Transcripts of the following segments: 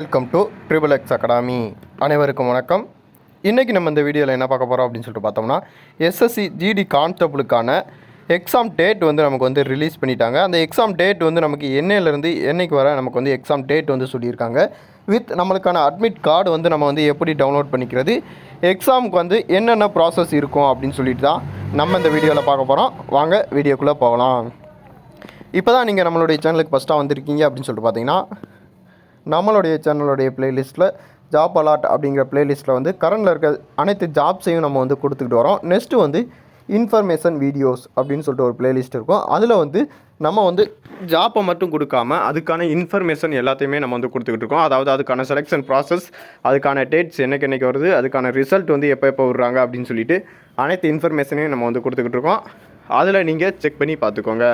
Welcome to triple X academy. அனைவருக்கும் வணக்கம். இன்றைக்கி நம்ம இந்த வீடியோவில் என்ன பார்க்க போகிறோம் அப்படின்னு சொல்லிட்டு பார்த்தோம்னா, எஸ்எஸ்சி ஜிடி கான்ஸ்டபிளுக்கான எக்ஸாம் டேட் வந்து நமக்கு வந்து ரிலீஸ் பண்ணிட்டாங்க. அந்த எக்ஸாம் டேட் வந்து நமக்கு என்னையிலேருந்து என்னைக்கு வர நமக்கு வந்து எக்ஸாம் டேட் வந்து சொல்லியிருக்காங்க. வித் நம்மளுக்கான அட்மிட் கார்டு வந்து நம்ம வந்து எப்படி டவுன்லோட் பண்ணிக்கிறது, எக்ஸாமுக்கு வந்து என்னென்ன ப்ராசஸ் இருக்கும் அப்படின்னு சொல்லிட்டு தான் நம்ம இந்த வீடியோவில் பார்க்க போகிறோம். வாங்க வீடியோக்குள்ளே போகலாம். இப்போ தான் நீங்கள் நம்மளுடைய சேனலுக்கு ஃபஸ்ட்டாக வந்திருக்கீங்க அப்படின்னு சொல்லிட்டு பார்த்தீங்கன்னா, நம்மளுடைய சேனலுடைய ப்ளேலிஸ்ட்டில் ஜாப் அலாட் அப்படிங்கிற ப்ளேலிஸ்ட்டில் வந்து கரண்டில் இருக்க அனைத்து ஜாப்ஸையும் நம்ம வந்து கொடுத்துக்கிட்டு வரோம். நெக்ஸ்ட்டு வந்து இன்ஃபர்மேஷன் வீடியோஸ் அப்படின்னு சொல்லிட்டு ஒரு ப்ளேலிஸ்ட் இருக்கும். அதில் வந்து நம்ம வந்து ஜாப்பை மட்டும் கொடுக்காம அதுக்கான இன்ஃபர்மேஷன் எல்லாத்தையுமே நம்ம வந்து கொடுத்துக்கிட்டு இருக்கோம். அதாவது அதுக்கான செலெக்ஷன் ப்ராசஸ், அதுக்கான டேட்ஸ் என்னைக்கு வருது, அதுக்கான ரிசல்ட் வந்து எப்போ விடுறாங்க அப்படின்னு சொல்லிட்டு அனைத்து இன்ஃபர்மேஷனையும் நம்ம வந்து கொடுத்துக்கிட்டு இருக்கோம். அதில் நீங்கள் செக் பண்ணி பார்த்துக்கோங்க.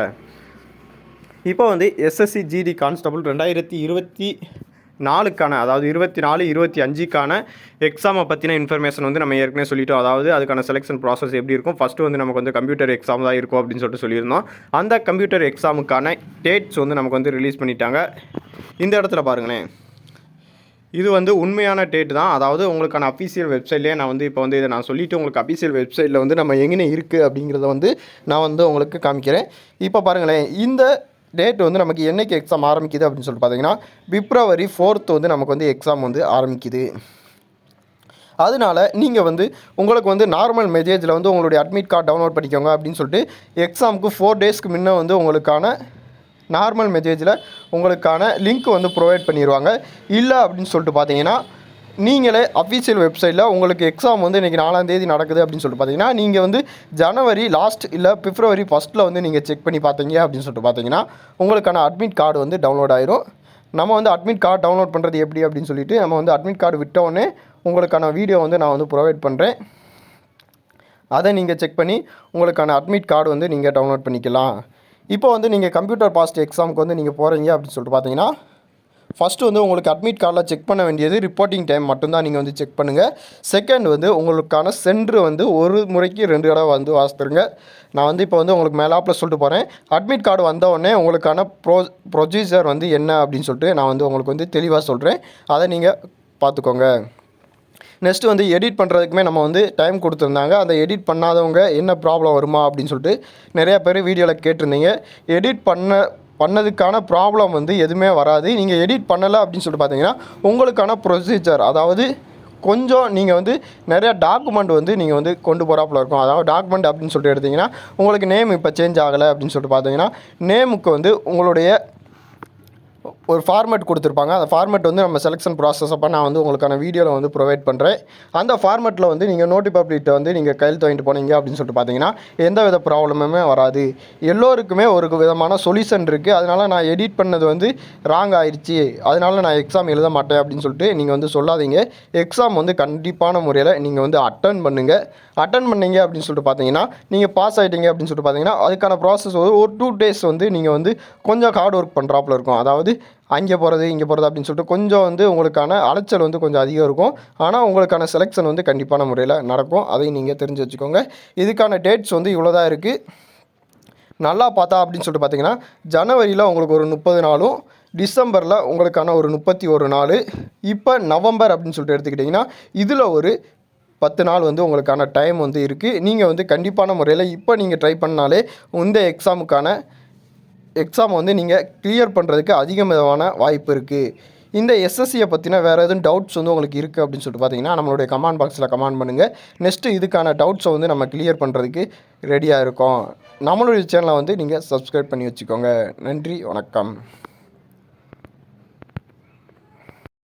இப்போ வந்து எஸ்எஸ்சி ஜிடி கான்ஸ்டபிள் 2024க்கான, அதாவது 24, 25க்கான எக்ஸாமை பற்றின இன்ஃபர்மேஷன் வந்து நம்ம ஏற்கனவே சொல்லிட்டோம். அதாவது அதுக்கான செலெக்ஷன் ப்ராசஸ் எப்படி இருக்கும், ஃபஸ்ட்டு வந்து நமக்கு வந்து கம்ப்யூட்டர் எக்ஸாம் தான் இருக்கும் அப்படின்னு சொல்லியிருந்தோம். அந்த கம்ப்யூட்டர் எக்ஸாமுக்கான டேட்ஸ் வந்து நமக்கு வந்து ரிலீஸ் பண்ணிட்டாங்க. இந்த இடத்துல பாருங்களேன், இது வந்து உண்மையான டேட் தான். அதாவது உங்களுக்கான அஃபீஷியல் வெப்சைட்லேயே நான் வந்து இப்போ வந்து இதை நான் சொல்லிவிட்டு உங்களுக்கு அஃபீஷியல் வெப்சைட்டில் வந்து நம்ம எங்கே இருக்குது அப்படிங்கிறத வந்து நான் வந்து உங்களுக்கு காமிக்கிறேன். இப்போ பாருங்களேன், இந்த டேட் வந்து நமக்கு என்றைக்கு எக்ஸாம் ஆரம்பிக்குது அப்படின்னு சொல்லிட்டு பார்த்தீங்கன்னா, February 4th வந்து நமக்கு வந்து எக்ஸாம் வந்து ஆரம்பிக்குது. அதனால் நீங்கள் வந்து உங்களுக்கு வந்து நார்மல் மெசேஜில் வந்து உங்களுடைய அட்மிட் கார்டு டவுன்லோட் பண்ணிக்கோங்க அப்படின்னு சொல்லிட்டு எக்ஸாமுக்கு 4 டேஸ்க்கு முன்னே வந்து உங்களுக்கான நார்மல் மெசேஜில் உங்களுக்கான லிங்க் வந்து ப்ரொவைட் பண்ணிடுவாங்க. இல்லை அப்படின்னு சொல்லிட்டு பார்த்தீங்கன்னா, நீங்களே அஃபீஷியல் வெப்சைட்டில் உங்களுக்கு எக்ஸாம் வந்து இன்றைக்கி 4ஆம் தேதி நடக்குது அப்படின்னு சொல்லிட்டு பார்த்தீங்கன்னா, நீங்கள் வந்து ஜனவரி லாஸ்ட் இல்லை February 1st வந்து நீங்கள் செக் பண்ணி பார்த்தீங்க அப்படின்னு சொல்லிட்டு பார்த்தீங்கன்னா, உங்களுக்கான அட்மிட் கார்டு வந்து டவுன்லோட் ஆயிரும். நம்ம வந்து அட்மிட் கார்டு டவுன்லோட் பண்ணுறது எப்படி அப்படின்னு சொல்லிட்டு நம்ம வந்து அட்மிட் கார்டு விட்டோடனே உங்களுக்கான வீடியோ வந்து நான் வந்து ப்ரொவைட் பண்ணுறேன். அதை நீங்கள் செக் பண்ணி உங்களுக்கான அட்மிட் கார்டு வந்து நீங்கள் டவுன்லோட் பண்ணிக்கலாம். இப்போ வந்து நீங்கள் கம்ப்யூட்டர் பாஸ்ட் எக்ஸாமுக்கு வந்து நீங்கள் போகிறீங்க அப்படின்னு சொல்லிட்டு பார்த்தீங்கன்னா, ஃபஸ்ட்டு வந்து உங்களுக்கு அட்மிட் கார்டில் செக் பண்ண வேண்டியது ரிப்போர்ட்டிங் டைம் மட்டும்தான் நீங்கள் வந்து செக் பண்ணுங்கள். செகண்ட் வந்து உங்களுக்கான சென்ட்ரு வந்து ஒரு முறைக்கு 2 தடவை வந்து வாசித்துருங்க. நான் வந்து இப்போ வந்து உங்களுக்கு மேலாப்பில் சொல்லிட்டு போகிறேன். அட்மிட் கார்டு வந்தவுடனே உங்களுக்கான ப்ரொசீஜர் வந்து என்ன அப்படின்னு சொல்லிட்டு நான் வந்து உங்களுக்கு வந்து தெளிவாக சொல்கிறேன். அதை நீங்கள் பார்த்துக்கோங்க. நெக்ஸ்ட்டு வந்து எடிட் பண்ணுறதுக்குமே நம்ம வந்து டைம் கொடுத்துருந்தாங்க. அந்த எடிட் பண்ணாதவங்க என்ன ப்ராப்ளம் வருமா அப்படின்னு சொல்லிட்டு நிறையா பேர் வீடியோவில் கேட்டிருந்தீங்க. எடிட் பண்ணதுக்கான ப்ராப்ளம் வந்து எதுவுமே வராது. நீங்கள் எடிட் பண்ணலை அப்படின்னு சொல்லிட்டு பார்த்தீங்கன்னா, உங்களுக்கான ப்ரொசீஜர், அதாவது கொஞ்சம் நீங்கள் வந்து நிறையா டாக்குமெண்ட் வந்து நீங்கள் வந்து கொண்டு போகிறாப்புல இருக்கும். அதாவது டாக்குமெண்ட் அப்படின்னு சொல்லிட்டு எடுத்திங்கன்னா, உங்களுக்கு நேம் இப்போ சேஞ்ச் ஆகலை அப்படின்னு சொல்லிட்டு பார்த்தீங்கன்னா, நேமுக்கு வந்து உங்களுடைய ஒரு ஃபார்மேட் கொடுத்துருப்பாங்க. அந்த ஃபார்மேட் வந்து நம்ம செலெக்ஷன் ப்ராசஸ் அப்போ நான் வந்து உங்களுக்கான வீடியோவில் வந்து ப்ரொவைட் பண்ணுறேன். அந்த ஃபார்மேட்டில் வந்து நீங்கள் நோட்டி பப்ளிக்கிட்ட வந்து நீங்கள் கையெழுத்து வாங்கிட்டு போனீங்க அப்படின்னு சொல்லிட்டு பார்த்தீங்கன்னா, எந்த வித ப்ராப்ளமுமே வராது. எல்லோருக்குமே ஒரு விதமான சொல்யூஷன் இருக்குது. அதனால் நான் எடிட் பண்ணது வந்து ராங் ஆயிடுச்சு, அதனால் நான் எக்ஸாம் எழுத மாட்டேன் அப்படின்னு சொல்லிட்டு நீங்கள் வந்து சொல்லாதீங்க. எக்ஸாம் வந்து கண்டிப்பான முறையில் நீங்கள் வந்து அட்டன் பண்ணுங்கள். அட்டன் பண்ணீங்க அப்படின்னு சொல்லிட்டு பார்த்தீங்கன்னா, நீங்கள் பாஸ் ஆகிட்டீங்க அப்படின்னு சொல்லிட்டு பார்த்தீங்கன்னா, அதுக்கான ப்ராசஸ் ஒரு 2 days வந்து நீங்கள் வந்து கொஞ்சம் ஹார்ட் ஒர்க் பண்ணுறாப்புல இருக்கும். அதாவது அங்கே போகிறது இங்கே போகிறது அப்படின்னு சொல்லிட்டு கொஞ்சம் வந்து உங்களுக்கான அலைச்சல் வந்து கொஞ்சம் அதிகம் இருக்கும். ஆனால் உங்களுக்கான செலெக்ஷன் வந்து கண்டிப்பான முறையில் நடக்கும். அதையும் நீங்கள் தெரிஞ்சு வச்சுக்கோங்க. இதுக்கான டேட்ஸ் வந்து இவ்வளோ தான் இருக்குது. நல்லா பார்த்தா அப்படின்னு சொல்லிட்டு பார்த்தீங்கன்னா, ஜனவரியில் உங்களுக்கு ஒரு 30 நாளும், டிசம்பரில் உங்களுக்கான ஒரு 31 நாள், இப்போ நவம்பர் அப்படின்னு சொல்லிட்டு எடுத்துக்கிட்டிங்கன்னா, இதில் ஒரு 10 நாள் வந்து உங்களுக்கான டைம் வந்து இருக்குது. நீங்கள் வந்து கண்டிப்பான முறையில் இப்போ நீங்கள் ட்ரை பண்ணாலே இந்த எக்ஸாம் வந்து நீங்கள் கிளியர் பண்ணுறதுக்கு அதிகமான வாய்ப்பு இருக்குது. இந்த எஸ்எஸ்சியை பற்றின வேறு எதுவும் டவுட்ஸ் வந்து உங்களுக்கு இருக்குது அப்படின்னு சொல்லிட்டு பார்த்தீங்கன்னா, நம்மளுடைய கமெண்ட் பாக்ஸில் கமெண்ட் பண்ணுங்கள். நெக்ஸ்ட்டு இதுக்கான டவுட்ஸை வந்து நம்ம கிளியர் பண்ணுறதுக்கு ரெடியாக இருக்கோம். நம்மளுடைய சேனலை வந்து நீங்கள் சப்ஸ்கிரைப் பண்ணி வச்சுக்கோங்க. நன்றி, வணக்கம்.